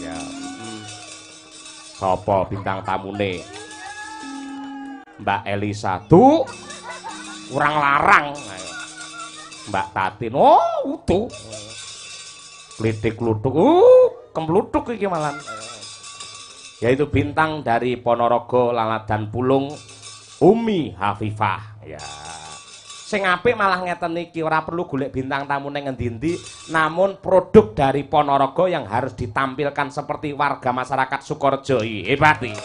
Ya. Sapa bintang tamune? Mbak Elisa. Tuh. Kurang larang. Ayo. Mbak Tatin. Oh, utuh. Klitik kluthuk. Kempluthuk iki malan. Yaitu bintang dari Ponorogo Laladan Pulung Umi Hafifah. Ya. Sing apik malah ngeten iki, ora perlu golek bintang tamu ning endi-endi, namun produk dari Ponorogo yang harus ditampilkan seperti warga masyarakat Sukorejo. Hebat iki.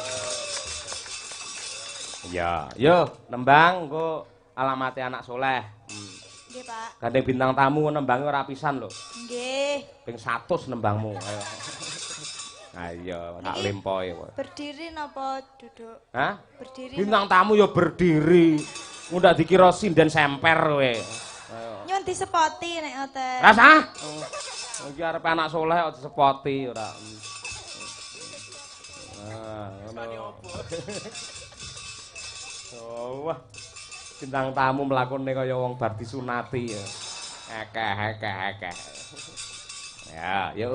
Ya, yo nembang engko alamate anak soleh. Nggih, Pak. Gandeng bintang tamu nembange ora pisan lho. Nggih. Ping 100 nembangmu. Ayo. Ayo, tak lempoe kowe. Berdiri napa duduk? Hah? Berdiri. Bintang tamu ya berdiri. Ndak dikira sinden semper kowe. Nyun disepoti nek ngoten. Rasa? Iki arep anak soleh kok disepoti ora. Nah, ngono. Oh, wah. Bintang tamu mlakune kaya wong bar disunati ya. Ekeh. Ya, ya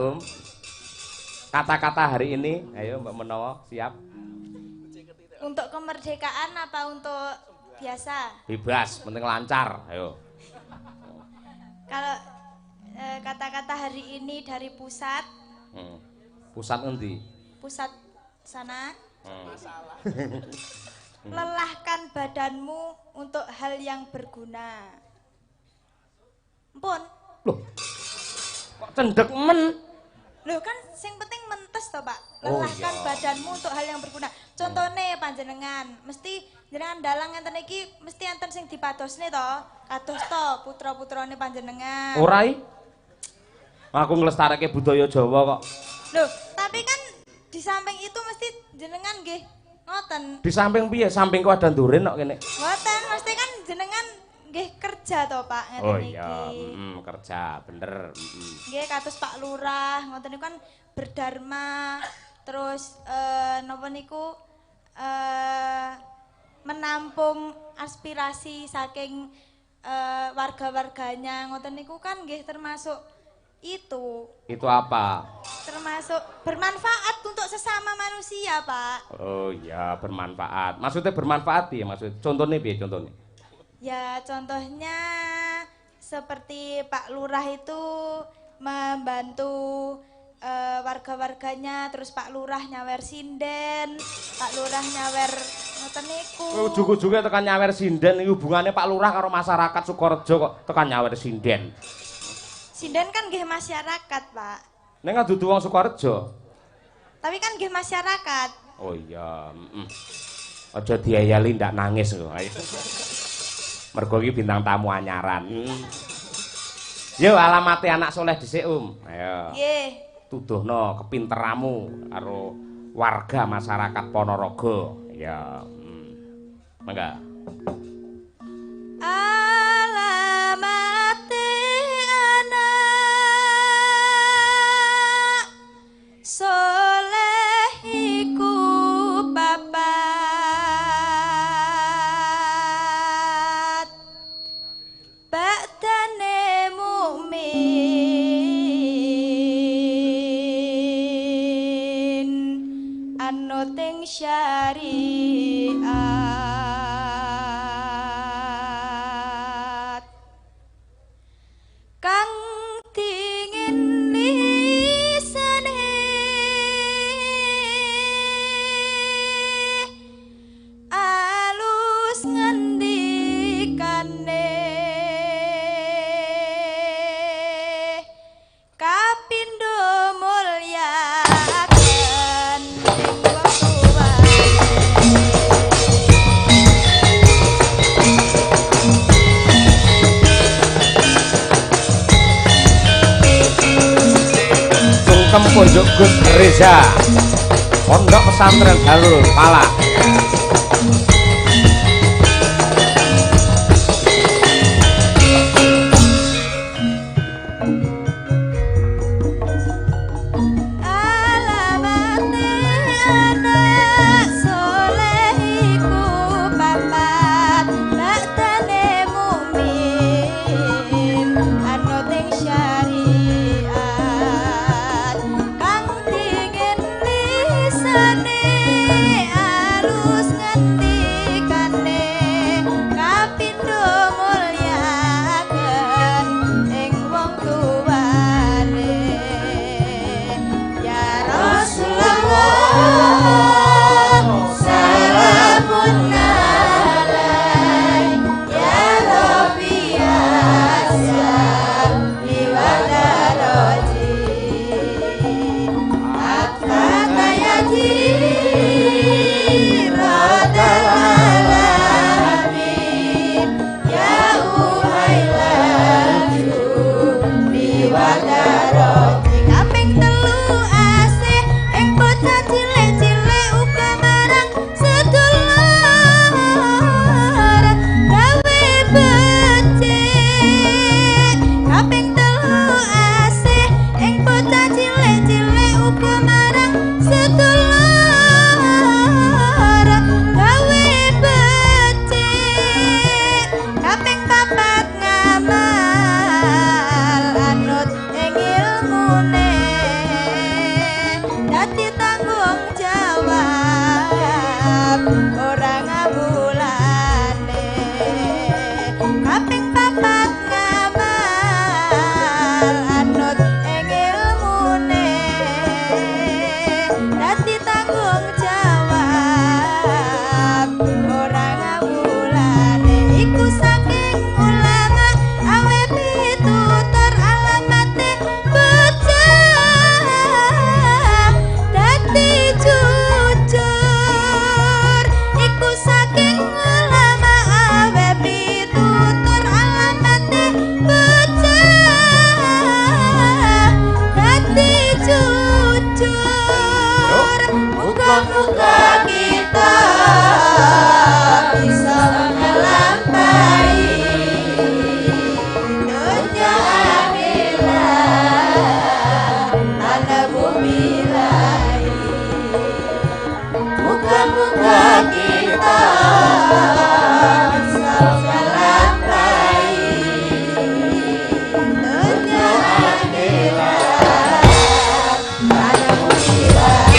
Kata-kata hari ini, ayo Mbak Menawa, siap? Untuk kemerdekaan apa untuk biasa? Bebas, penting lancar, ayo. Kalau kata-kata hari ini dari pusat. Pusat endi? Pusat sana. Lelahkan badanmu untuk hal yang berguna. Ampun. Loh, kok cendek men? Loh kan sing penting mentes toh Pak. Oh, Lelahkan iya. badanmu untuk hal yang berguna. Contohnya panjenengan, mesti jenengan dalang enten iki mesti enten sing dipatosne toh. Kados toh putra-putrane panjenengan. Ora i? Aku nglestareke budaya Jawa kok. Loh, tapi kan di samping itu mesti jenengan nggih ngoten. Di samping piye? Sampingku ada nduren kok kene. Mboten, mesti kan jenengan nggih kerja toh Pak ngeten Oh iki. iya, kerja, bener. Nggih kados Pak Lurah, ngoten niku kan berdharma, terus napa niku menampung aspirasi saking warga-warganya, ngoten niku kan nggih termasuk itu. Itu apa? Termasuk bermanfaat untuk sesama manusia, Pak. Oh iya, bermanfaat. Maksudnya bermanfaat ya, maksud contohnya piye contohnya? Ya, contohnya seperti Pak Lurah itu membantu warga-warganya, terus Pak Lurah nyawer sinden, Pak Lurah nyawer ngoten niku. Ujug-ujuge tekan nyawer sinden iki hubungane Pak Lurah karo masyarakat Sukorejo kok tekan nyawer sinden. Sinden kan nggih masyarakat, Pak. Ning dudu wong Sukorejo. Tapi kan nggih masyarakat. Oh iya, Aja diayali ndak nangis kok. Ayo. Mergo iki bintang tamu anyaran. Yo alamate anak soleh dhisik, Ayo. Nggih. Tuduhno kepinteramu karo warga masyarakat Ponorogo. Ya. Mangga. Alamate anak soleh iku papat badane mukmin anut ing syariat kang dingin lisane alus ngendikane kapindo mulyaken ing wong tuwane. Sungkem Pondok Gus Reza. Pondok Pesantren Darul Falah. Alamate anak soleh iku papat badane mukmin anut ing syariat kang Muga-muga kita bisa melampai dunia akhirat tanah bumi lain. Muga-muga kita bisa melampai dunia akhirat tanah bumi lain.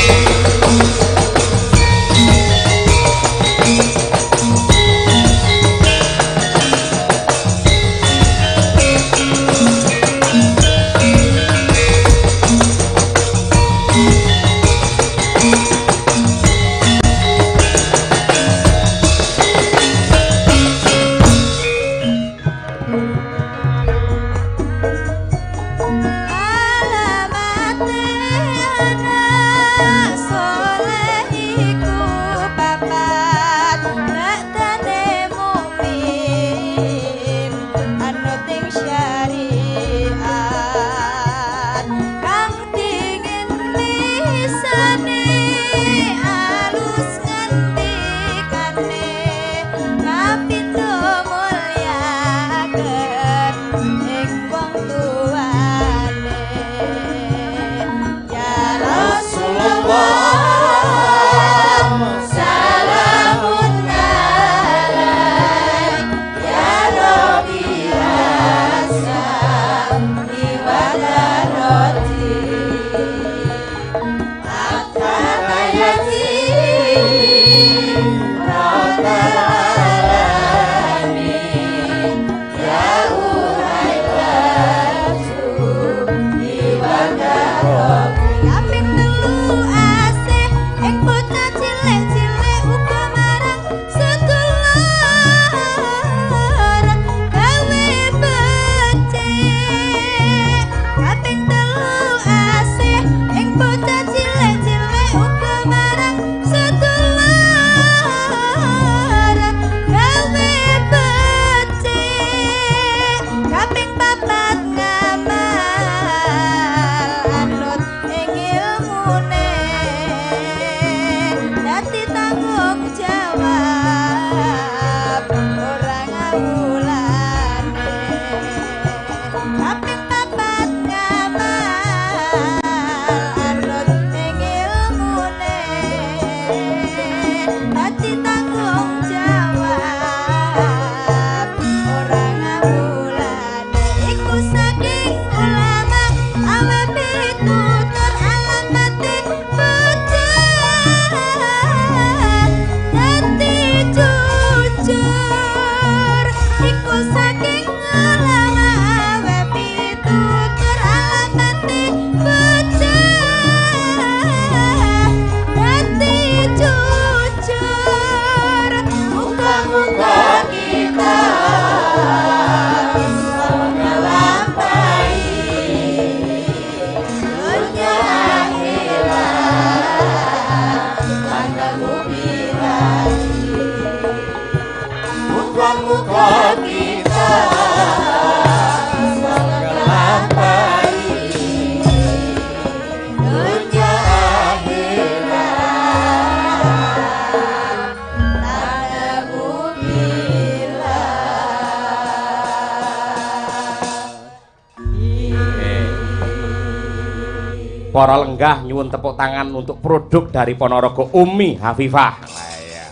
Para lenggah nyuwun tepuk tangan untuk produk dari Ponorogo Umi Hafifah. Nah, ya.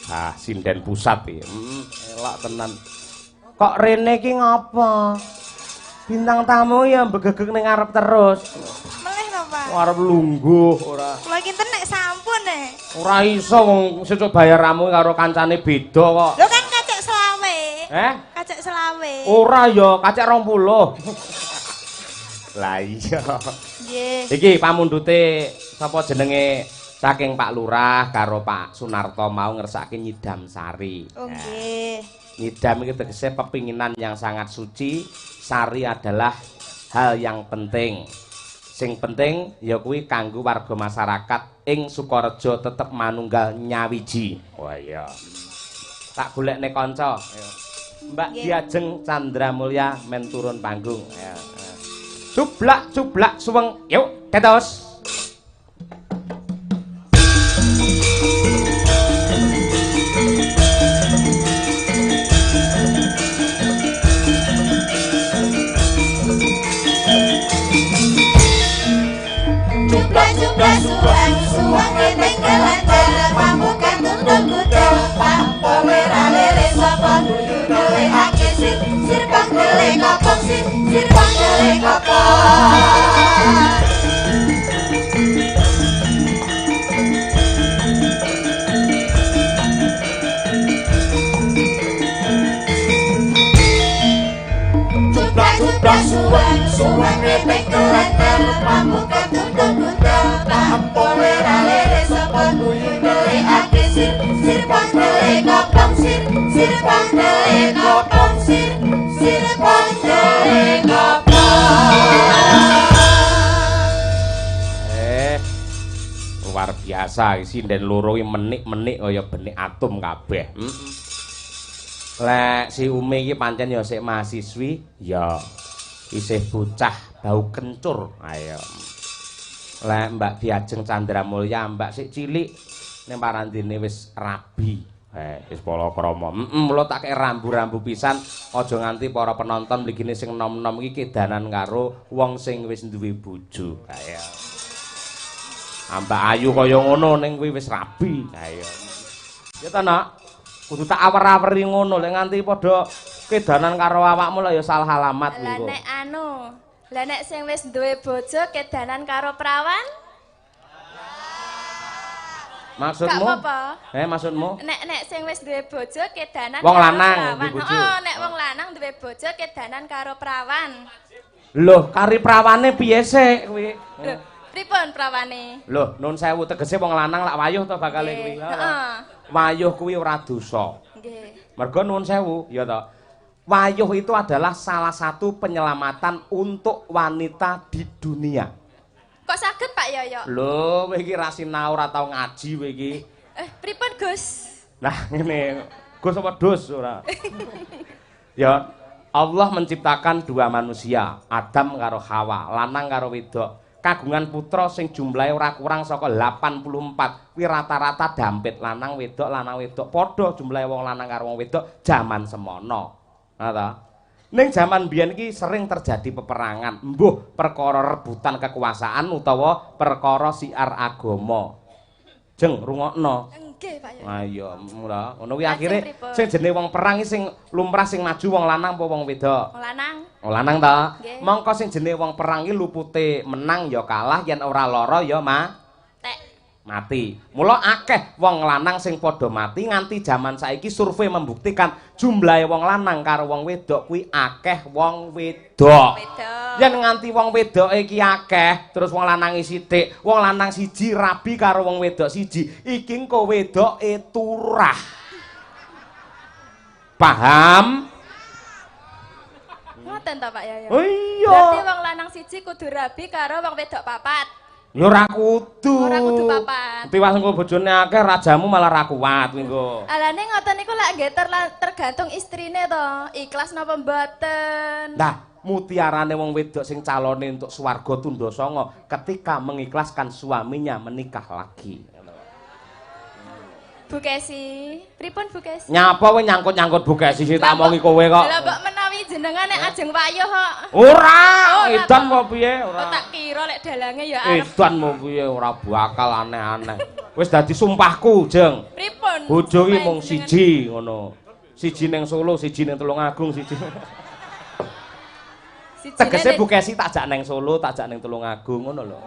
Ah, sinden pusat ya. Elak tenan. Kok rene ki ngapa? Bintang tamu ya begegek ning ngarep terus. Meleh to, Pak? Arep lungguh ora. Kula iki tenek sampun Ora iso wong sesuk bayar ramu karo kancane beda kok. Lho kan kacek selawe. Kacek selawe. Ora ya, kacek 20. Lah iya. Nggih. Iki pamundhute sapa jenenge saking Pak Lurah karo Pak Sunarto mau ngersake nyidam sari. Oh nggih. Nyidam iki tegese pepinginan yang sangat suci, sari adalah hal yang penting. Sing penting ya kuwi kanggo warga masyarakat ing Sukorejo tetep manunggal nyawiji. Wah iya. Tak golekne kanca. Mbak Diajeng Chandra Mulya men turun panggung. Ya. Cublak suweng. Yuk, ketos. kapan. Sudah suwan ngepek kelantar pamuka tunda-tunda paham kowe ra lere sapa guyu dele ake sir pandele kopong sir pandele kopong sir pandele kopong. Luar biasa sinden loro iki menik-menik kaya benik atom kabeh. Lek si Umi iki pancen ya sik mahasiswi, ya isih bocah bau kencur. Ayo. Lek Mbak Diajeng Candramulya, Mbak sik cilik ning parandene wis rabi. Wis palakrama. Mula tak kek rambu-rambu pisan aja nganti para penonton mligine sing nom-nom iki kedanan karo wong sing wis duwe bojo. Ayo. Mbak Ayu kaya ngono ning kuwi wis rabi. Ayo. Ya ta, Nak? Kudu tak awer-aweri ngono lek nganti padha kedanan karo awakmu lek ya salah alamat niku. Lah nek sing wis duwe bojo kedanan karo prawan? Maksudmu? Gak apa-apa. Maksudmu? Nek sing wis duwe bojo kedanan wong karo lanang prawan. bojo. Nek wong lanang duwe bojo kedanan karo prawan. Loh, kari prawane piye sik kuwi? Loh, pripun prawane? Loh, nun sewu tegese wong lanang lak wayuh to bakale kuwi. Heeh. Wayuh kuwi ora dosa. Nggih. Mergo nuwun sewu, ya to. Wayuh itu adalah salah satu penyelamatan untuk wanita di dunia. Kok saged Pak Yoyo? Lho, kowe iki ra sinau ora tau ngaji kowe iki. Pripun Gus? Nah, ngene. Gus apa dus ora? Ya, Allah menciptakan dua manusia, Adam karo Hawa, lanang karo wedok. Kagungan putra sing jumlahe ora kurang saka 84. Kuwi rata-rata dampit lanang wedok padha jumlahe wong lanang karo wong wedok jaman semono. Nah ta. Ning jaman biyen iki sering terjadi peperangan, mbuh perkara rebutan kekuasaan utawa perkara siar agama. Jeng rungokno. Nggih, Pak Yoyo. Ayo, mula ngono kuwi akhire sing jenenge wong perang sing lumrah sing maju wong lanang apa wong wedok? Wong lanang. Wong lanang ta? Nggih. Mongko sing jenenge wong perang iki lupute menang ya kalah, yen ora lara ya mati. Mula akeh wong lanang sing padha mati nganti jaman saiki survei membuktikan jumlahe wong lanang karo wong wedok kuwi akeh wong wedok. Yen nganti wong wedok iki akeh, terus wong lanang sithik, wong lanang siji rabi karo wong wedok siji, iki engko wedoke turah. Paham? Ngoten ta Pak Yoyo? Oh iya. Berarti wong lanang siji kudu rabi karo wong wedok papat. Ya ora kudu. Ora kudu papat. Tiwas engko bojone akeh rajamu malah ra kuat engko. Alane ngoten niku lak nggih tergantung istrine to, ikhlas napa mboten. Nah, mutiarane wong wedok sing calone untuk swarga tunda sanga ketika mengikhlaskan suaminya menikah lagi. Bu Kesi, pripun Bu Kesi? Nyapa kowe nyangkut-nyangkut Bu Kesi sing tak omongi kowe kok. Lah kok menawi jenengan nek ajeng wayuh kok. Ora, edan apa piye? Kok Ora. tak kira lek dalange ya arep. Edan mau piye ora bakal aneh-aneh. Wis dadi sumpahku, Jeng. Pripun? Bojo iki mung Jenengan- siji ngono. Siji ning Solo, siji ning Tulungagung, siji. Sijine Tegese nek- Bu Kesi tak jak ning Solo, tak jak ning Tulungagung ngono lho.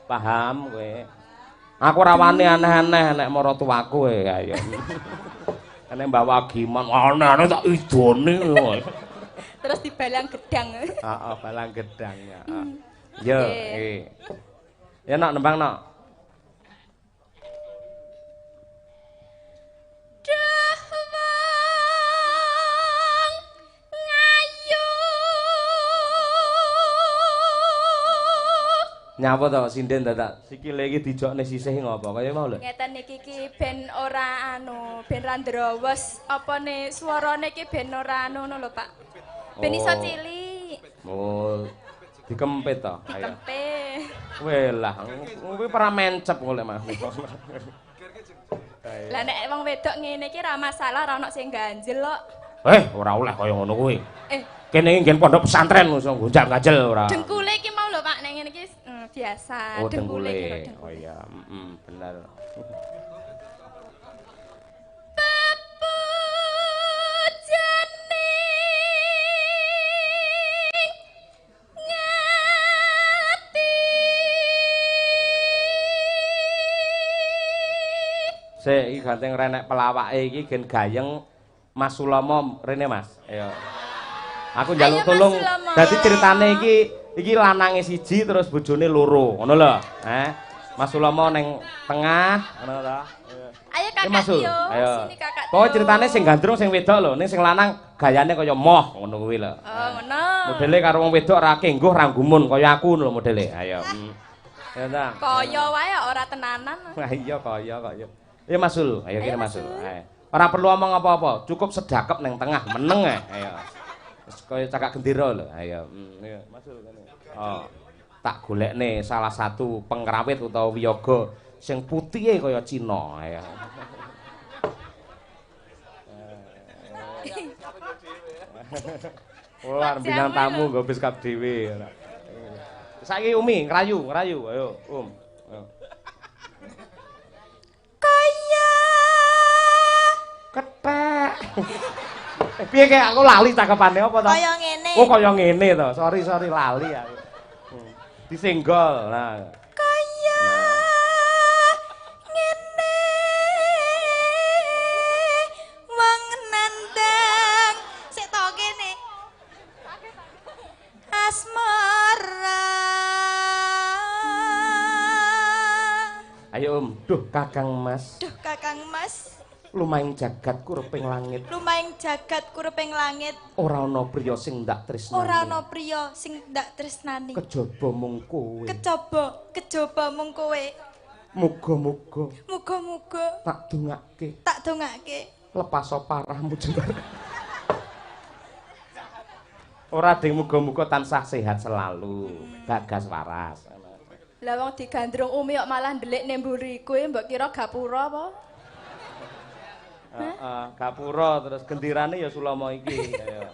Paham kowe? Aku ora wani aneh-aneh nek maratuwaku ya. Nek bawa giman aneh-aneh tak idone. terus dibalang gedang. Heeh, balang gedang ya. Yo, Nggih. Ya nak nembang nak. Nyapa to sinden dadak sikile iki dijokne sisih ngopo kaya mau lho. Ngeten niki ki ben ora ben ra ndrawes apane swarane ki ben ora ngono lho Pak. Ben iso Oh. cilik. Oh, dikempit to. Ayo. Dikempe. Welah, kuwi para mencep kok lek mah. Lah nek wong wedok ngene iki ra masalah ra ono sing ganjel kok. Ora oleh kaya ngono kuwi. Eh, Kene iki nggen pondok pesantren iso gonjak-ganjel ora. dengkule iki mau lho Pak nek ngene iki biasa. Oh, Dengkule iki lho, dengkule. dengkule. Oh iya, bener. Sik iki ganteng renek pelawake iki gen gayeng Mas Sulomo rene Mas. Ayo. Aku njaluk Ayo, Mas tolong. Sulomo. Dadi ceritane iki lanange siji terus bojone loro, ngono lho. Mas Sulomo ning tengah, ngono ta. Ayo kakak Mas Tio, ayo. sini kakak Tio. Pokoke ceritane sing gandrung sing wedok lho, ning sing lanang gayane kaya moh ngono kuwi lho. Oh, ngono. Modele karo wong wedok ra kengguh ra gumun kaya aku lho modele. Ayo. Ya ta. Kaya wae ora tenanan. Wah iya kaya. Ya Masul, ayo kene Mas Masul. Sul. Ayo. Ora perlu omong apa-apa, cukup sedakep ning tengah meneng ae. Ayo. Wis kaya cakak gendera lho. Ayo. Ayo Masul kene. Oh. Tak golekne salah satu pengrawit utawa wiyaga sing putihe kaya Cina. Ayo. Wah, bintang tamu nggo beskap dhewe. Saiki Umi ngrayu. Ayo, Ayo. Kaya Kethek. Piye kek aku lali cakepane apa to? kaya ngene. Oh, kaya ngene to. Sorry lali aku. Disenggol. Nah. Kaya ngene. Wong nandang sik to kene. Asmara. Ayo duh Kakang Mas. Duh Kakang Mas, Lumaing jagat kureping langit. lumaing jagat kureping langit. Ora ana priya sing ndak tresnani. Ora ana priya sing ndak tresnani. Kejaba mung kowe. Kejaba mung kowe. Muga-muga tak Tak dongake. lepas parahmu jembar. Ora ding muga-muga tansah sehat selalu. Gagas waras. Lah wong digandrung Umi kok malah ndelik ning mburi kuwi mbok kira gapura apa? Heeh, gapura terus gendirane ya Sulomo iki. Ayo.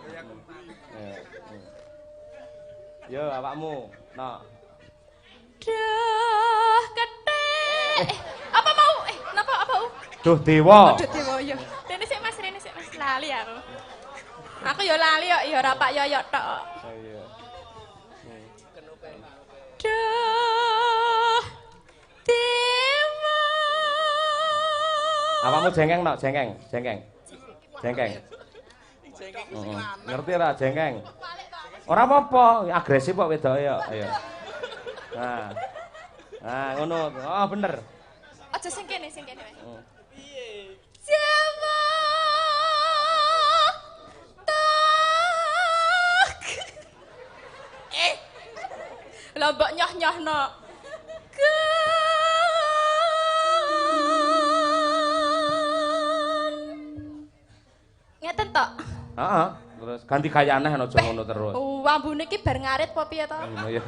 Yo awakmu. Nah. Duh, kethek. Apa mau? Napa apa? Duh dewa. Aduh dewa ya. Rene sik Mas, lali aku. Aku ya lali kok, ya ora Pak Yoyok tok. Iya. Duh. Dewa. Awakmu jengkeng nok, jengkeng. Ngerti ora jengkeng? Ora apa-apa, agresif kok wedoke ya. Ayo. Nah. Nah, ngono. Oh, bener. Aja sing kene wae. Piye? Dewa. Lah mbok nyoh-nyohno. Ngeten tok. Heeh, terus ganti gayane aja ngono terus. Ambune iki bar ngarit apa piye to? Iya.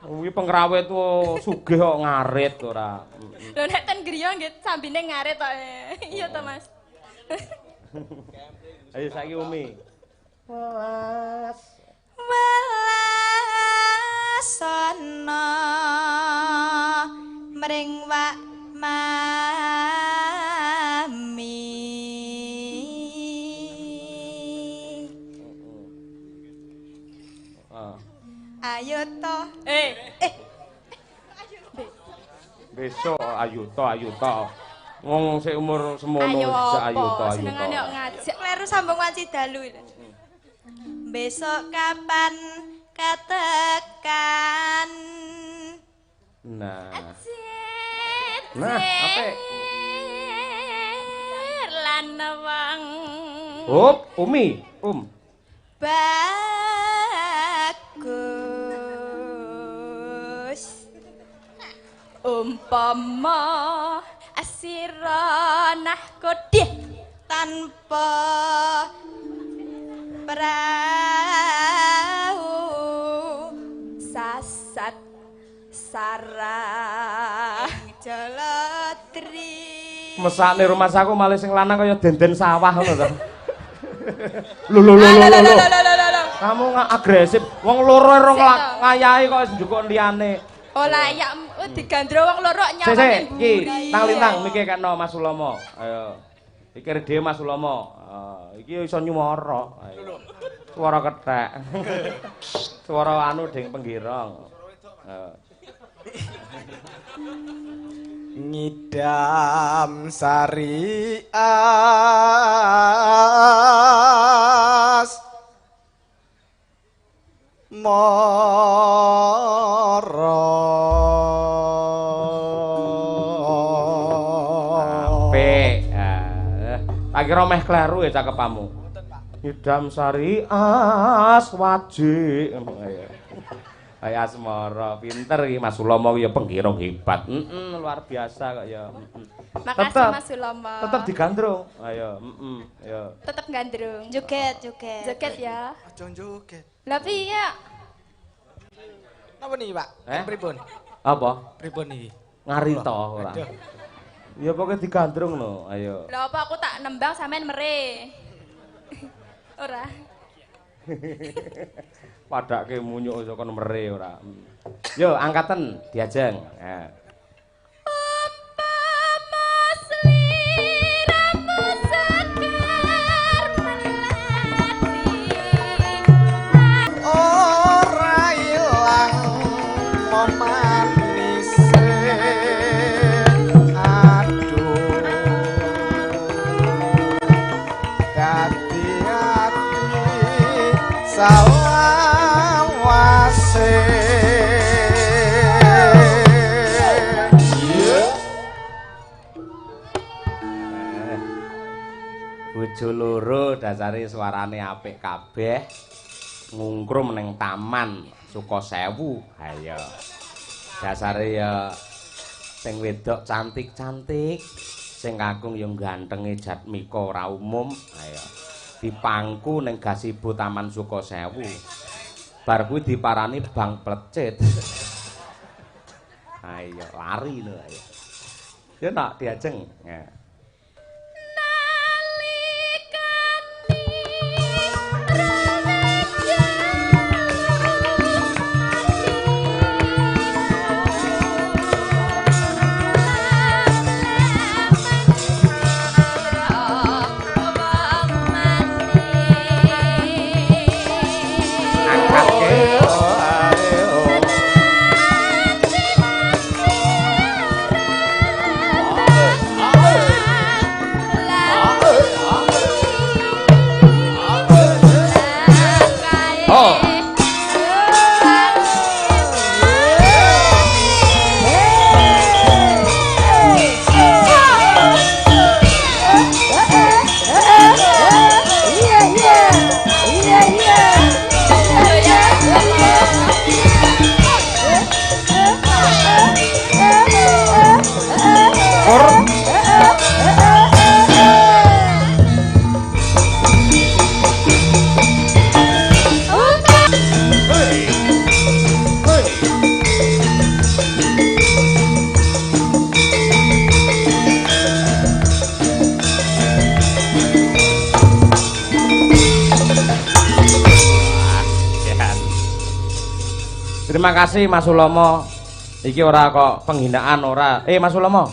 Kuwi pengrawit sugih kok ngarit ora. Lho nek ten griya nggih sambine ngarit tok. Iya to, Mas. Ayo saiki Umi. Welas. Welasana mring wak mami. Ayo to. Besok ayu to. Wong sik umur semono bisa ayu to. Senengane kok ngajak. Kleru sambung wanci dalu. Besok kapan katekan? Nah. Cet. Nah, apik. Lan wong. Umi, Bagus. Umpama asira nahkodih Tanpa perahu sasat sarah Jaladri. mesakne rumah saku malah sing lanang kaya denden sawah ngono to. Lho. Kamu agresif. Wong loro rong ngayahi kok njukuk liyane. Oh layak digandro wong loro Sik, nyawang iki tang-lintang mikir kekno Mas Sulomo. Ayo. Pikir dhewe Mas Sulomo. Iki iso nyuwara. Ayo. Suara kethek. Suara anu ding penggirong. ngidam sari as moro apik tak kira meh kleru ya cakepamu ngidam sari as wajik kayak asmara pinter iki Mas Sulomo ya penggirong hebat luar biasa kok ya Makasih Mas Sulomo. tetep digandrung ayo ya Tetep gandrung. Joget. Joget ya. aja joget Lah piye? napa niki Pak pripun apa pripun niki ngarita ora ya pokoknya digandrung no ayo Lah apa aku tak nembang sampean mere. Ora. padake munyuk saka mere ora. Yo angkatan diajeng. Ya. ora ilang memanis aduh dadi ati salawase Bojo loro dasare suarane apik kabeh. Ngungkrum ning taman Sukosewu. Ayo. Dasare ya sing wedok cantik-cantik, sing kakung ya gantenge Jatmika ora umum. Ayo. Dipangku ning gazebo Taman Sukosewu. Bar kuwi diparani Bang Plecit. Ayo lari lho ayo. Ya nak diajeng. Ya. Terima kasih Mas Sulomo. Iki ora kok penghinaan ora. Mas Sulomo.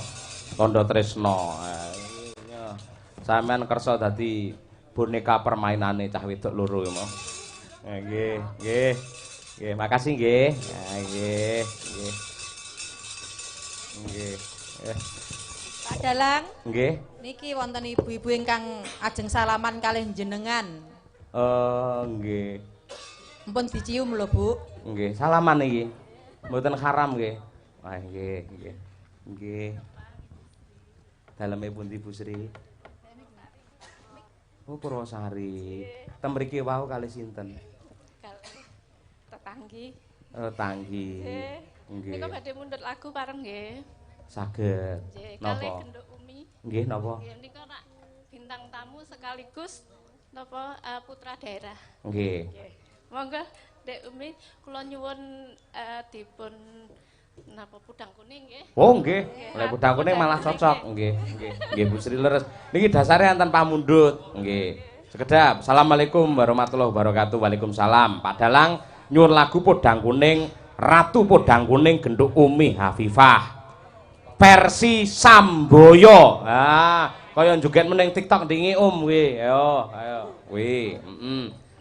Tondo tresno. Sampeyan kersa dadi boneka permainane cah wedok loro mau. Nggih, nggih. Nggih, makasih nggih. Nggih, nggih. Nggih. Pak Dalang. Nggih. Niki wonten ibu-ibu ingkang ajeng salaman kalih jenengan. Nggih. Mumpun dicium lho, Bu. Nggih, salaman iki. Mboten haram nggih. Wah, nggih, nggih. Nggih. Daleme pundi Bu Sri? Oh, Purwosari. Tem mriki wau kalih sinten? Tetanggi. Tanggi. Nggih. Nika badhe mundhut lagu bareng nggih. Saged. Nggih, kalih Napa? Genduk Umi. Nggih, napa? Nggih, nika nak bintang tamu sekaligus napa putra daerah. Nggih. Nggih. Monggo Dek Umi kula nyuwun dipun napa pudang kuning nggih. Oh, nggih. Lek pudang kuning malah cocok. Nggih, nggih. Nggih Bu Sri leres. Niki dasare enten pamundhut. Nggih. Sekedap. Assalamualaikum warahmatullahi wabarakatuh. Waalaikumsalam. Pak Dalang nyuwun lagu Podang Kuning, Ratu Podang Kuning Genduk Umi Hafifah. Versi Samboyo. Kaya joget meneng TikTok ndingi kuwi. Ayo, ayo. Kuwi,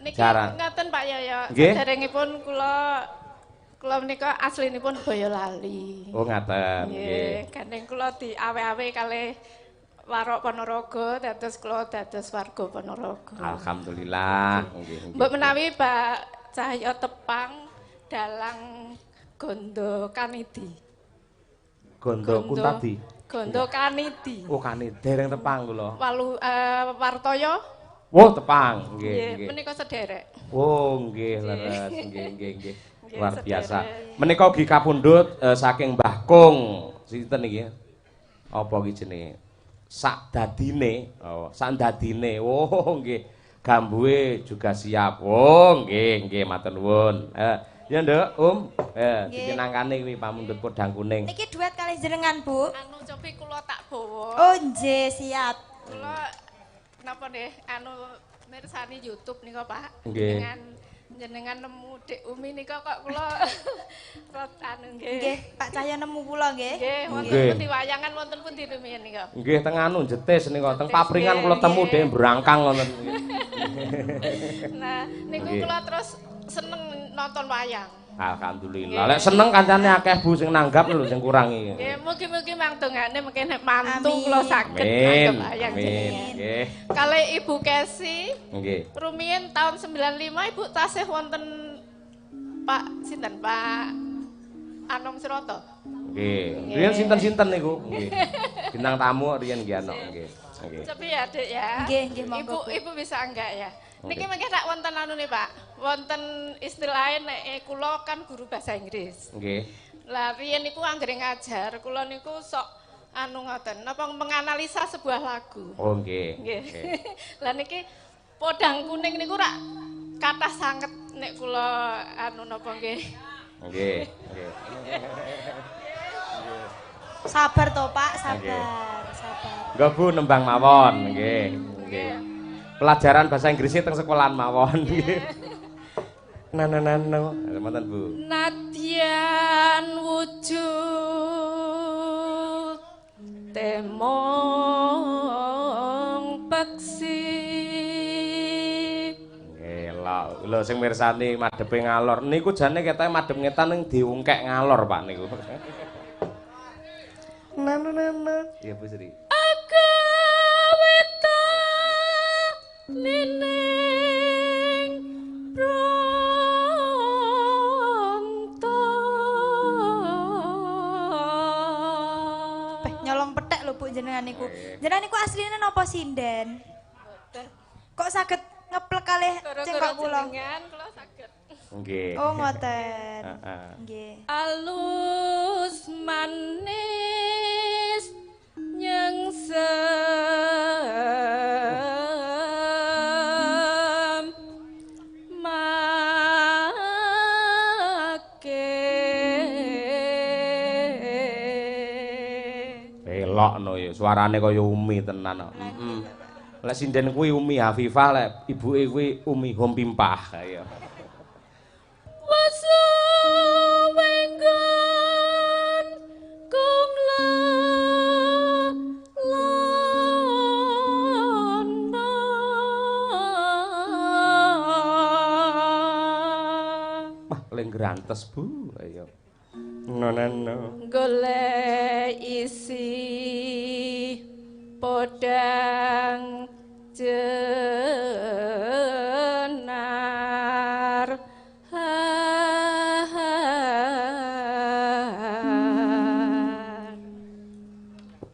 Niki Jaran. ngaten Pak Yoyo. Nggih. Saderengipun kula Kula menika aslinipun Boyolali. Oh ngaten. Nggih, gandeng kula diawe-awe kalih Warok Ponorogo, dados kula dados warga Ponorogo. Alhamdulillah. Nggih. Mbok menawi Mbak Cahya Tepang dalang Gondo Kanidi. Gondo Kuntadi. Gondo Kanidi. Oh Kanidi dereng Tepang kula. Wartoyo. Oh Tepang. Nggih. Menika sederek. Oh nggih leres. Nggih. Luar Nggih, biasa. sederek. Menika ugi kapundhut saking Mbah Kung. Sinten iki? Apa iki jenenge? Sak dadine. Oh, sak dadine. Oh nggih. Gambuhe juga siap. Oh nggih, matur nuwun. Ya Nduk, iki nangkane kuwi pamundhut podang kuning. Niki duet kali jenengan, Bu. Anu cobi kula tak bawa. Oh, nggih, siap. Kula napa nggih anu mirsani YouTube nika Pak. Nggih. Jenengan nemu Dik Umi nika kok kula rot anu nggih. Nggih, Pak Cahya nemu kula nggih. Nggih, wonten Nggih. pundi wayangan wonten pundi rumiyin nika. Nggih teng anu jetis nika teng Jetis, papringan nggih, kula temu nggih. dhek brangkang ngoten. Nah, niku Nggih. kula terus seneng nonton wayang. Alhamdulillah. Lek seneng kancane akeh Bu sing nanggap lho sing kurang iki. Nggih, mugi-mugi mangtungane mungkin nek mantu Amin. kula saged Amin. nanggep wayang Amin. jenengan. Nggih. Kali Ibu Kesi Nggih. rumiyin tahun 95 Ibu tasih wonten Pak sinten Pak Anom Siroto. Nggih. Riyen sinten-sinten niku? Nggih. Bintang tamu riyen nggih ana nggih. Nggih. Cobi ya, Dik ya. Nggih, monggo, Bu. Ibu bisa enggak ya? Niki Nggih. mungkin tak wonten anu nih, Pak. Wonten istilahnya nek kula kan guru bahasa Inggris. Nggih. Lah riyen niku anggere ngajar, kula niku sok anu ngoten, napa menganalisa sebuah lagu. Oh nggih. Nggih. Lah niki podang kuning niku rak kathah sanget nek kula anu napa nggih. Nggih. Nggih. Sabar toh, Pak, sabar. Nggih Bu nembang mawon nggih. Nggih. Pelajaran bahasa Inggrisnya teng sekolahan mawon nggih. Nano. Mboten Bu. Nadyan wujud temong peksi. Nggih, lho sing mirsani madhepe ngalor. Niku jane ketoke madhep ngetan ning diungkek ngalor, Pak niku. Nano. Iya Bu Sri. Agaweta nining pronto. Nyolong petek lho Bu jenengan niku. Jenengan niku asline napa sinden? Kok saged ngeplek kalih cengkok kula? Jenengan kula saged. Nggih. Oh, ngoten. Heeh. Nggih. Alus manis nyengsem make. Belokno ya, suarane kaya Umi tenan kok. Heeh. Lek sinden kuwi Umi Hafifah, lek ibuke kuwi Umi Hompimpah kaya. Wasuwengan kung lana. Wah, leng grantes Bu. Ayo. No. Golek isi podang jenar.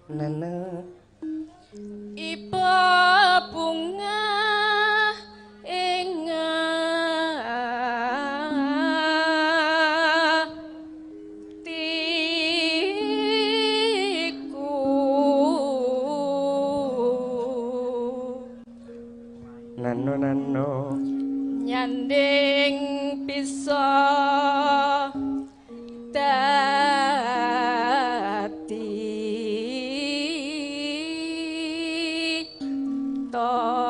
Nana. Iba bunga Nano. nyanding bisa dadi tombo.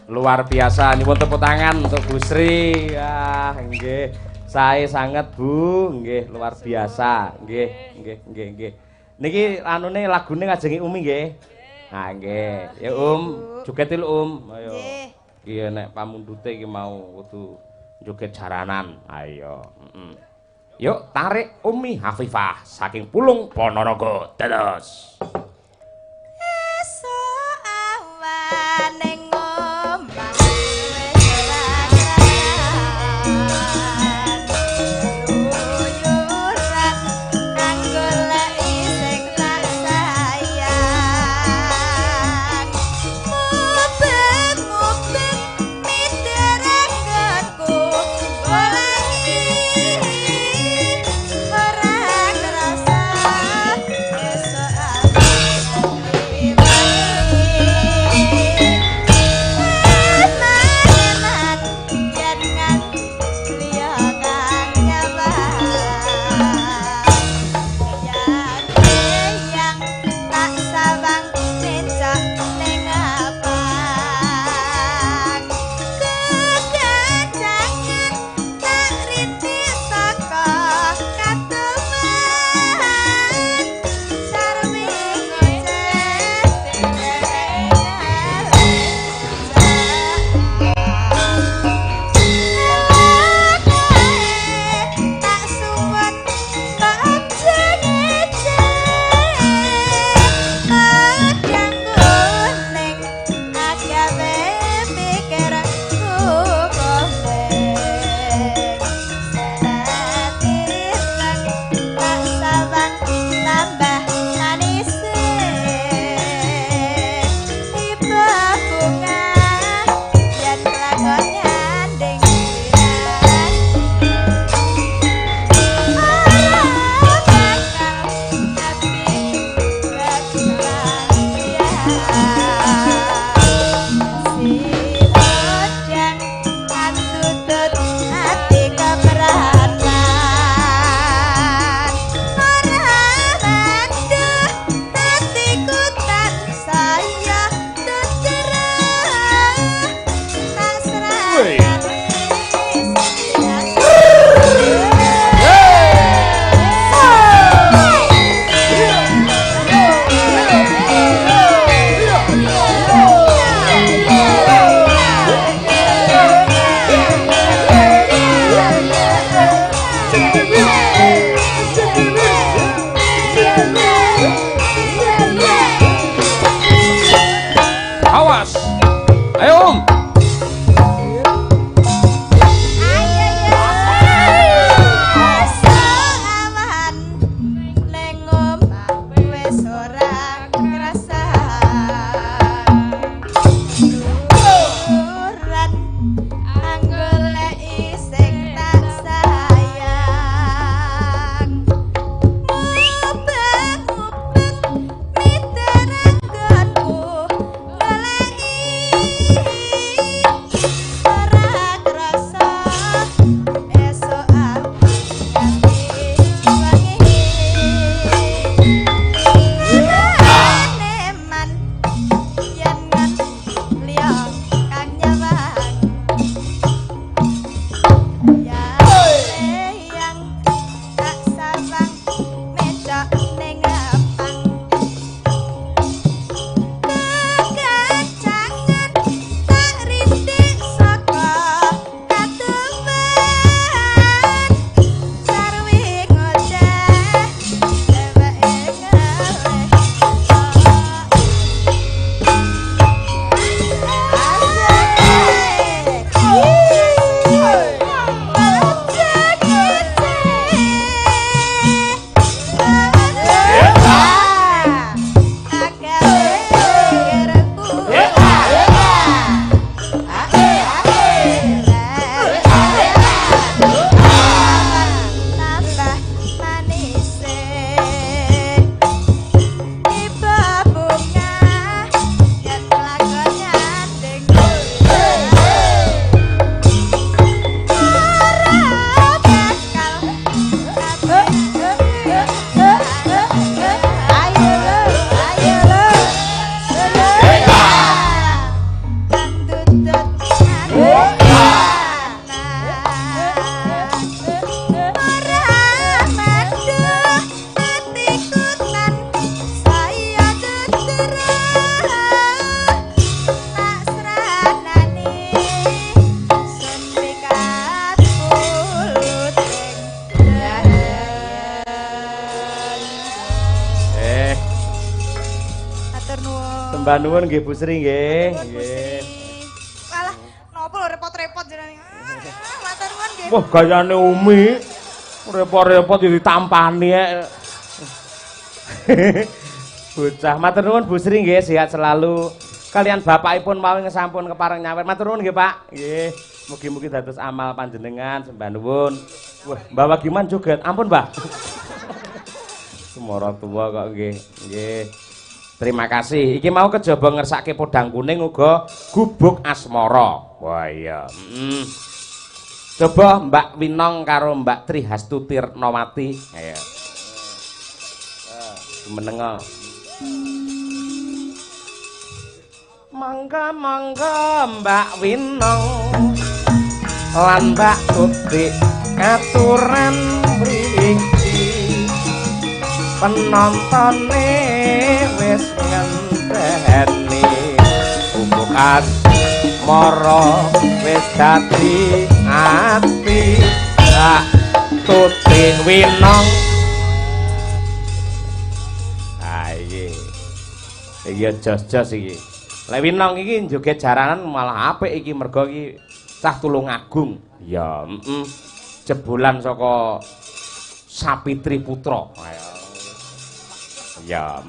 Luar biasa, nyuwun tepuk tangan untuk Bu Sri. Ah, nggih. Sae sanget Bu, nggih luar biasa. Nggih. Niki anune lagune ngajengi Umi nggih. Nah, nggih. Ya, joget lho, Ayo. Nggih. Iya nek pamundhute iki mau kudu joget jaranan. Ayo, Yuk, tarik Umi Hafifah saking Pulung Ponorogo. Dados. Esuk awan ning omah luyuran nang goleki sing tak sayang mubeng-mubeng miderengku goleki ora ngrasa esuk goleki Sembah nuwun nggih Bu Sri nggih. Nggih. Alah, nopo lho repot-repot jenenge. Matur nuwun nggih. Wah, gayane Umi. Repot-repot yo ditampani Bocah, matur nuwun Bu Sri nggih, sehat selalu. Kalian bapakipun mawi sampun kepareng nyawer. Matur nuwun nggih, Pak. Nggih. Mugi-mugi dados amal panjenengan, sembah nuwun. Wah, Mbak Wagiman joget. Ampun, Mbak. Semara tuwa kok nggih. Nggih. Terima kasih. Iki mau kejaba ngersake podang kuning uga gubuk asmara. Wah iya. Coba Mbak Winong karo Mbak Trihastuti Retnawati. Ayo. Menengo. Mangga-mangga Mbak Winong lan Mbak Tuti aturan mriki penontone wis ngenteni gubuk asmara wis dadi ati Mbak Tuti Winong. Iya jos-jos iki. Lek Winong iki joget jaranan malah apik iki mergo iki cah Tulungagung. Ya, jebolan saka Sapitri Putra. Ya,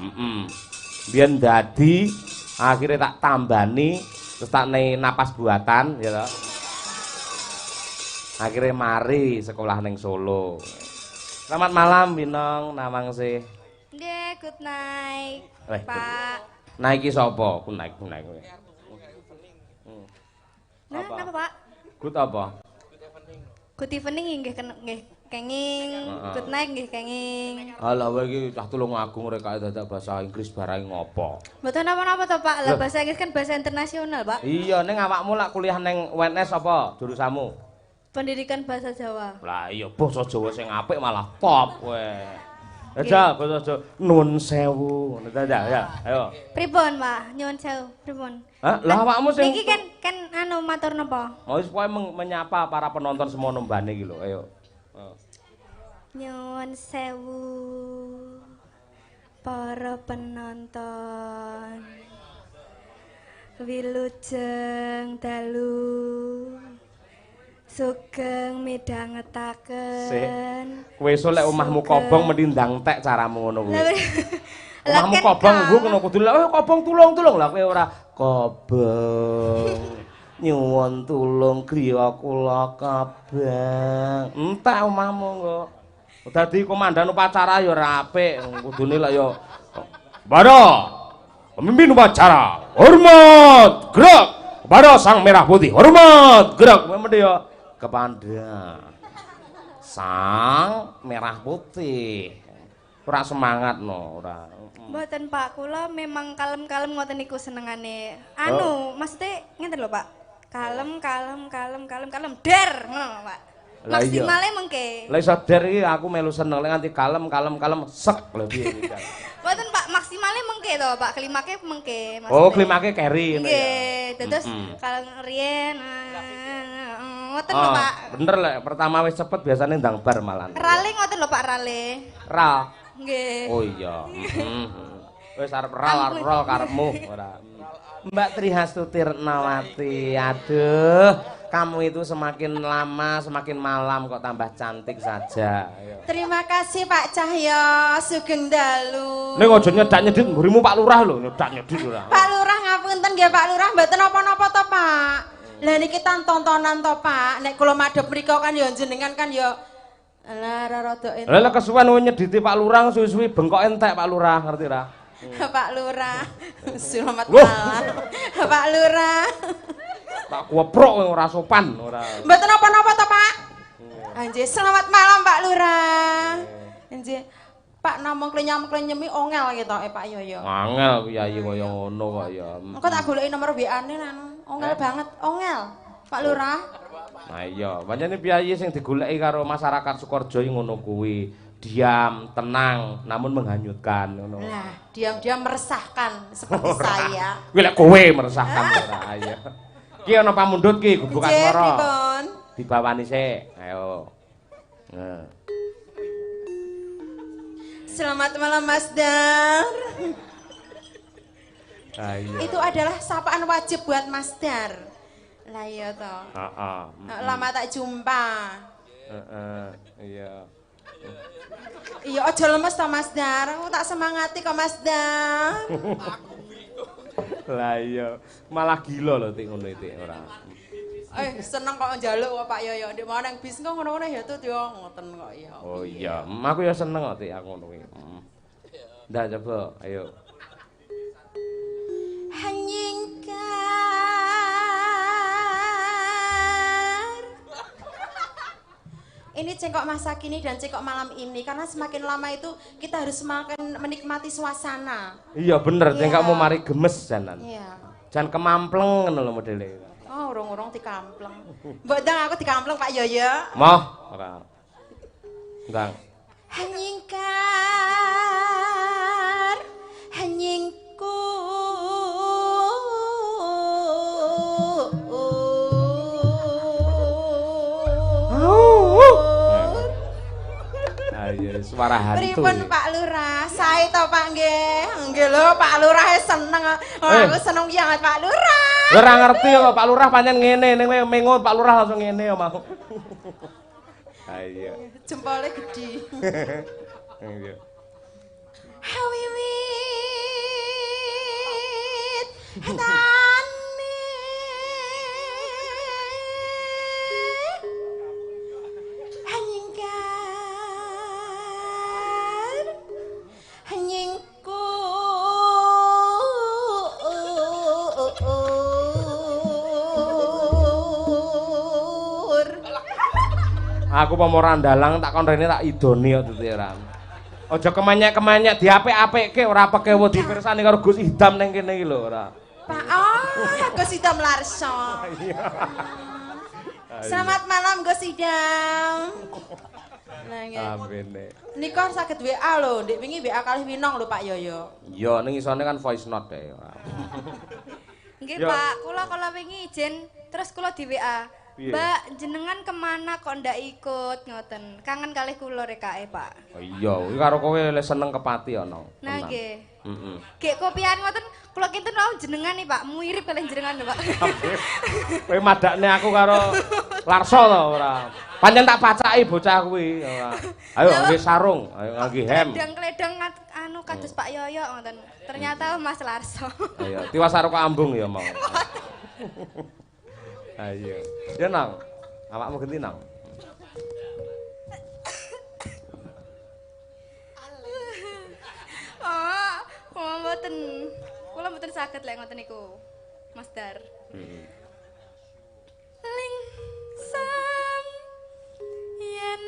biyen dadi akhirnya tak tambani terus tak napas buatan ya toh. Akhirnya mari sekolah ning Solo. Selamat malam Winong, nawangse. Nggih, good night. Pak. Naiki sapa? Ku naik. Nah, napa, Pak? Good apa? Good evening nggih nggih kenging. Good night nggih kenging. Alah wae iki cah Tulungagung rek kae dadak bahasa Inggris barang ngopo. Mboten napa-napa to, Pak. Lah bahasa Inggris kan bahasa internasional, Pak. Iya, ning awakmu lak kuliah ning UNS apa jurusanmu? Pendidikan bahasa Jawa. Lah iya basa Jawa sing apik malah top kowe. Aja basa Jawa nun sewu ngono ta ya. Ayo. Pripun, Pak? Nyuwun sewu, pripun? Hah? Lah awakmu sing Niki kan anu matur napa? Oh wis pokoke menyapa para penonton semua nembane iki lho. Ayo. Nyuwun sewu para penonton. Wilujeng dalu sugeng midhangetaken. Kowe esuk lek omahmu kobong mendhi ndang tek caramu ngono kuwi. Lah Omahmu kobong nggo ngono kudu lek kobong tulung-tulung lah kowe ora kobong. Nyuwun tulung griya kula kobong. Entek omahmu nggo. Dadi komandan upacara ya ora apik, kudune lek ya Pada pemimpin upacara, hormat, gerak kepada Sang Merah Putih, hormat, gerak mendhe ya kepada Sang Merah Putih. Ora semangat no, ora. Mboten Pak, kula memang kalem-kalem ngoten niku senengane. Anu, maksudnya ngenten lho Pak. Kalem der ngono Pak. Maksimale mengke. Lah iso der iki aku melu seneng lek nganti kalem sek lho piye iki. Mboten Pak, maksimale mengke to Pak, klimake mengke maksudnya. Oh, klimake keri ngono ya. Nggih, terus kalau riyen ngoten lho Pak. Bener lek pertama wis cepet biasane ndang bar malan. Rale ngoten lho Pak, rale. Ral. Nggih. Oh iya. Wis arep ral karepmu ora. Mbak Trihastuti Retnawati, aduh, kamu itu semakin lama semakin malam kok tambah cantik saja. Ayo. Terima kasih Pak Cahyo, sugeng dalu. Ning aja nyedak-nyedit mburimu Pak Lurah lho, nyedak-nyedit ora. Pak Lurah ngapunten nggih Pak Lurah, mboten napa-napa to Pak. Lah niki tontonan to Pak, nek kula madhep mriku kan ya jenengan kan ya lah rada entuk. Lah kesuwen nyediti Pak Lurah suwi-suwi bengkok entek Pak Lurah, ngerti ra? Pak Lurah. Selamat malam. Pak Lurah. Tak kuoprok ora sopan ora. Mboten napa-napa to Pak. Anjir, selamat malam Pak Lurah. Anjir. Pak namung klenyam-klenyemi ongel gitu Pak Yoyo. Angel piyayi kaya ngono kok ya. Engko tak goleki nomor WA-ne anu. Ongel banget, ongel. Pak Lurah. Nah iya, pancene piyayi sing digoleki karo masyarakat Sukorejo ngono kuwi. Diam, tenang, namun menghanyutkan ngono. Nah, diam-diam meresahkan seperti saya. Kuwi lek kowe meresahkan ora ayo. Ki ana pamundhut ki gubuk asmara. Dibawani sik. Ayo. Nah. Selamat malam Mas Dar. Iya. Itu adalah sapaan wajib buat Mas Dar. Lah iya toh. Heeh. Lama tak jumpa. Iya. Iya aja lemes toh Mas Dar. Aku tak semangati kok Mas Dar. Lah iya, malah gila lho tik ngono iki ora. Seneng kok njaluk kok Pak Yoyo. Ndek mau nang bis kok ngono-ngono ya Tut yo ngoten kok ya. Oh iya, aku ya seneng kok tik aku ngono kuwi. Ndak coba, ayo. Hanyingkar. Ini cengkok masa kini dan cengkok malam ini karena semakin lama itu kita harus semakin menikmati suasana. Iya bener, Iya. cengkokmu mari gemes janan. Iya. Jan kemampleng ngono lho modele. Oh, urung-urung dikampleng. Mbok ndang aku dikampleng Pak Yoyo. Moh, ora. Ndang. Hanyingkar, hanyingku. Ayo suara hantu. Pripun Pak Lurah? Sae to Pak nggih. Nggih lho Pak Lurah seneng. Aku seneng banget Pak Lurah. Ora ngerti kok Pak Lurah pancen ngene ning mengo Pak Lurah langsung ngene ya mau. Ayo. Jempolnya gede. Iya. Wiwit tani hanyingkar hanyingku Aku pemoran dalang tak kon rene tak idoni kok tuti ora. Aja kemanyek-kemanyek diapik-apikke ora pekewo dipirsani karo Gus Idam ning kene iki lho ora. Pak Gus Idam Larso. Selamat malam Gus Idam. Nah, Ambene. Nika saged WA lho, ndek wingi WA kalih Winong lho Pak Yoyo. Iya ning isone kan voice note e. Nggih Yo. Pak, kula wingi ijen terus kula di WA. Piye? Mbak, jenengan kemana kok ndak ikut ngoten? Kangen kalih kula rekae, Pak. Oh iya, iki karo kowe le seneng kepati ana. Nah nggih. Heeh. Gek kopian ngoten kula kinten wau jenengan nih, Pak. Muirip kalih jenengan lho, Pak. Kowe madakne aku karo Larso to ora. Pancen tak pacaki bocah kuwi ora. Ayo nggih sarung, ayo ngangge hem. Kledang anu kados Pak Yoyo ngoten. Ternyata Mas Larso. Ayo, tiwas karo ambung ya mau. Ayo. Ya nang. Awakmu genti nang. Oh, kula mboten saged lek ngoten niku. Mas Dar. Ling sam yen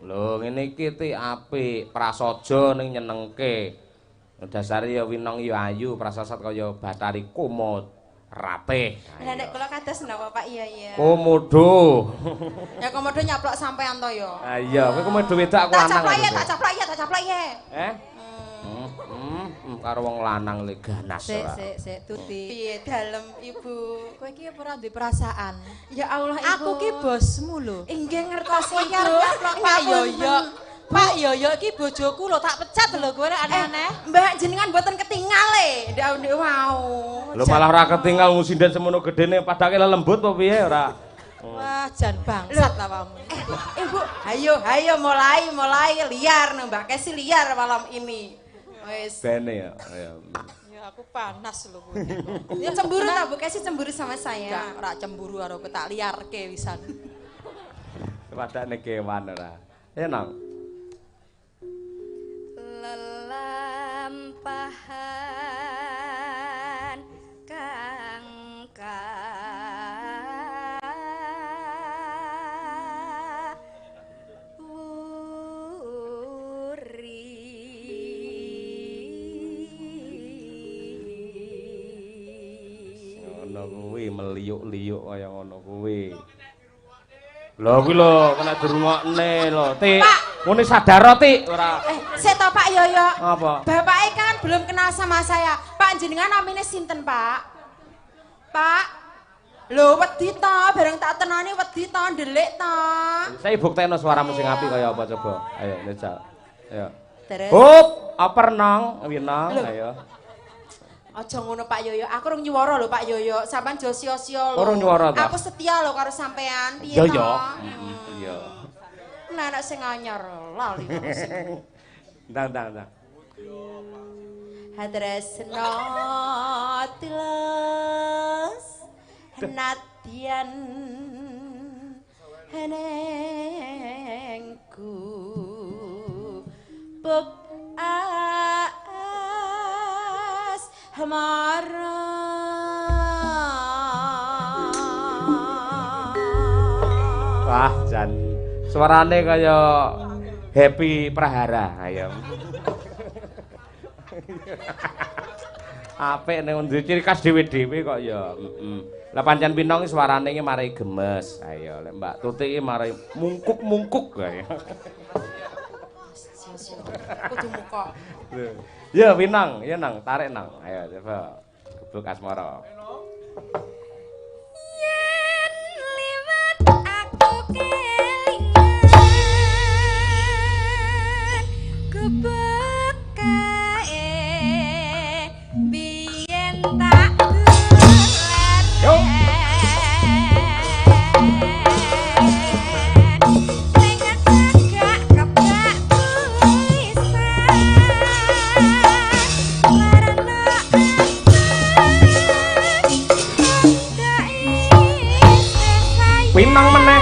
Lho ngene iki ti apik, prasaja ning nyenengke. Dasare ya Winong ya ayu, prasasat kaya Bathari Kumud Ratih. Lah nek kula kados napa Pak? Iya. Komodo. Ya komodo nyaplok sampean to ya. Ah iya, kowe komodo wedok aku lanang. Tak caplok ya. Karo wong lanang le ganas ora. Sik Tuti. Piye dalem Ibu? Kowe iki apa ora duwe perasaan? Ya Allah Ibu. Aku ki bosmu lho. Inggih ngertos Kok Ibu. nyaplok Pak Yoyo. Pak Yoyo iki bojoku lho tak pecat lho kowe aneh-aneh. Mbak jenengan mboten ketinggal ndek wau. Lho malah ora ketinggal musindan semono gedene padake lembut apa piye ora. Wah, jan bangsat awakmu. Ibu, ayo mulai liar nang Mbak Kesi liar malam ini. Wis. Bene ya. Ayo. Ya aku panas lho kowe. Ya cemburu ta Bu Kesi cemburu sama saya. Enggak, ora cemburu karo kowe tak liarke wisan. Padane kewan ora. Ya nang. Lelampahan kang Ngono kuwi meliuk-liuk kaya ngono kuwi. Lho kuwi lho kena dirungokne lho, Tik. Ngene sadar Tik ora. Sik to Pak Yoyo. Apa? Bapaknya kan belum kenal sama saya. Pak jenengan namanya sinten, Pak? Pak. Lho wedi to, bareng tak tenani wedi to, ndelik to. Saya buktekno suaramu sing apik kaya apa coba. Ayo njajal. Ayo. Terus. Hup, oper nong, winong, ayo. Aja ngono Pak Yoyo, aku rung nyuwara lho Pak Yoyo, sampean jo sia-sia lho. Ora nyuwara ta? Aku setia lho karo sampean, piye to? Yo. Iya. Nek sing anyar lali sing. Ndang. Hadresno tilas Nadian henengku beb as hamara Wah, jan suarane kaya Happy Prahara ayo. Apik nek ciri khas dhewe-dhewe kok ya. Lah pancen Pinong suarane iki mari gemes. Ayo lek Mbak Tuti iki mari mungkuk-mungkuk ae. Kudu muka. Ya Pinong, ya nang, tarik nang. Ayo coba. Gebuk asmara. Yen liwat aku kelingan gebek kae biyen tak Pinong meneh.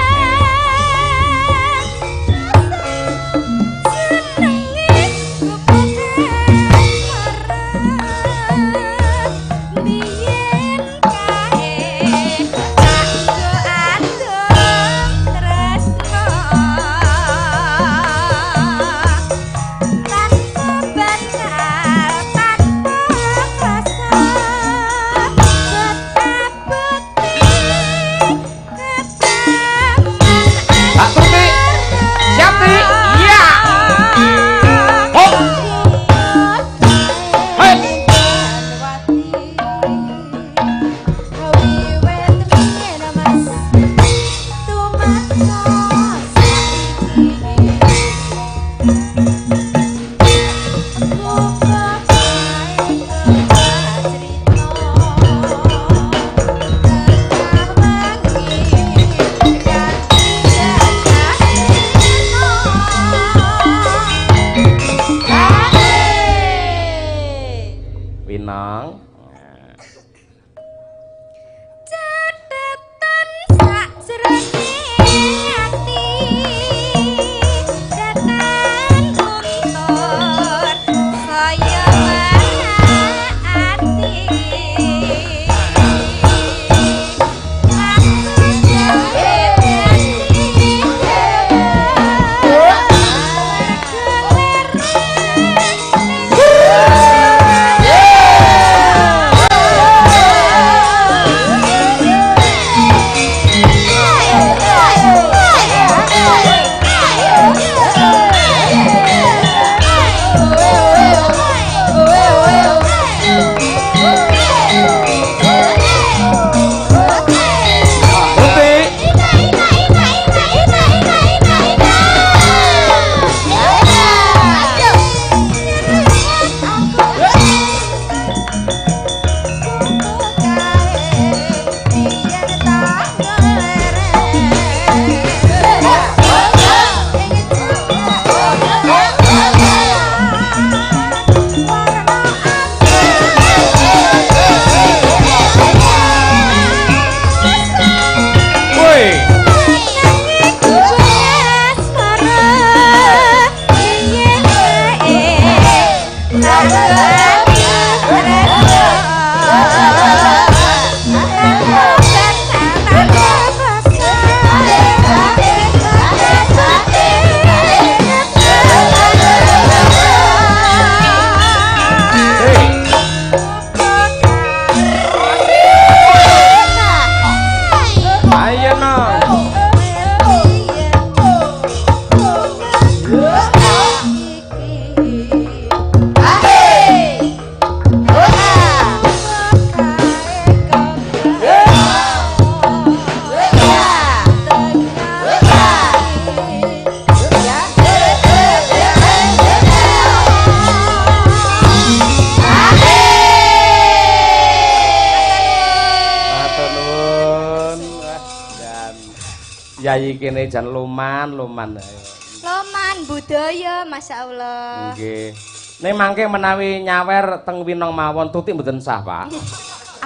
Yayi kene jan luman. Loman budaya masyaallah. Nggih. Ning mangke menawi nyawer teng Winong mawon tutik mboten sah, Pak.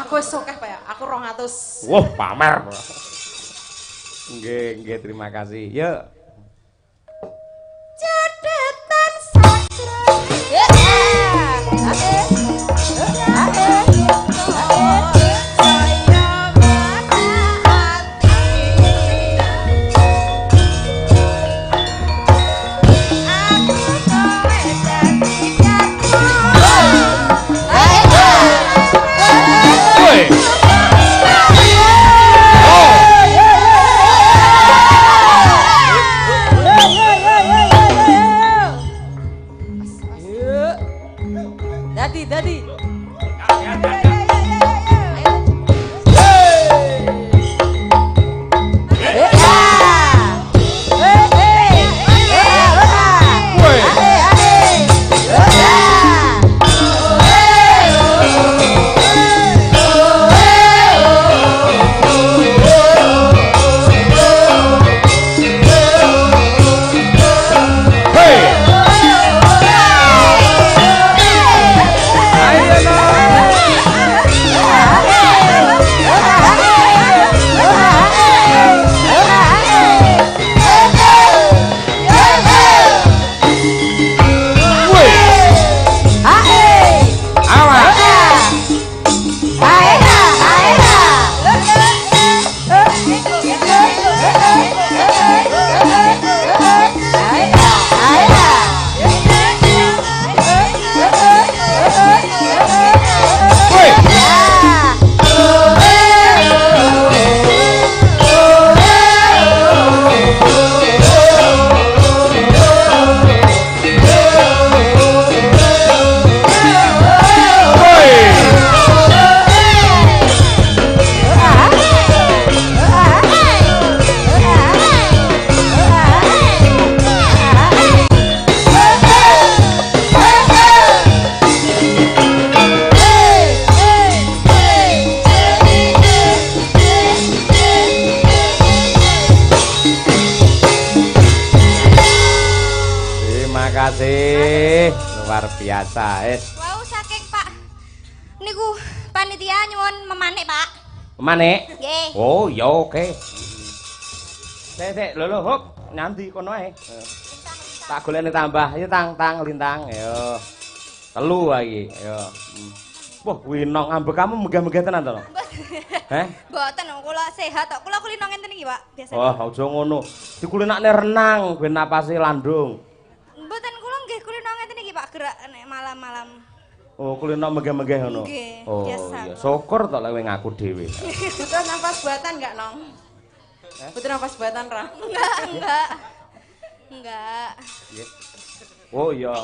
Aku wis akeh, Pak ya. Aku 200. Wah, pamer. Nggih, terima kasih. Yuk. Cedetan sastra. Dadi. kasih. Luar biasa. Wow, saking Pak. Niku panitia nyuwun memanik, Pak. Memanik? Nggih. Oh, ya oke. Sik, lho hop, nyanti kono ae. Tak golekne tambah. Ayo tang lintang. Ayo. Telu iki. Ayo. Wah, winong ambek kamu megah-megah tenan to? Mboten, kula sehat kok. Kula kulino ngenten iki, Pak. Biasa. Wah, aja ngono. Dikulinakne renang ben napase landung. Mboten kula nggih kulino ngenten iki, Pak. Gerak nek malam-malam. Oh, kulino megah-megah ngono. Nggih, oh, biasa. Iya, syukur tok lek ngaku dhewe. Butuh nafas buatan enggak, Nong? Butuh nafas buatan, Ra? Enggak. Nggih. Oh iya.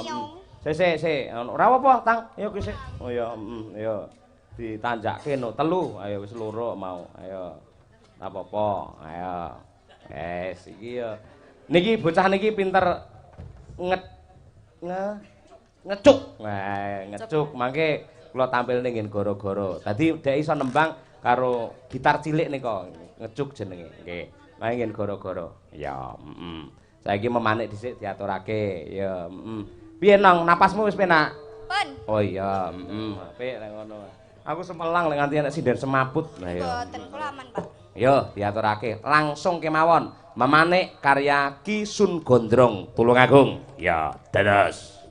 Sik. Ora apa-apa, Tang. Ayo ki sik. Oh iya, ayo. Ditanjakke no telu. Ayo wis loro mau. Ayo. Ora apa-apa. Ayo. Wes iki ya. Niki bocah niki pinter ngecuk. Nah, ngecuk. Mangke kula tampilne ngen goro-goro. Dadi dhek iso nembang karo gitar cilik nika. Ngecuk jenenge. Nggih. Mangke ngen goro-goro. Ya, Saiki memanik dhisik diaturake. Ya, Piye Nong, napasmu wis penak? Pun. Oh iya, apik nek ngono. Aku semelang lek nganti enek sinden semaput. Lah ya. Mboten kula aman, Pak. Yo, diaturake. Langsung kemawon. Memanik karya Ki Sun Gondrong, Tulungagung. Ya, dados.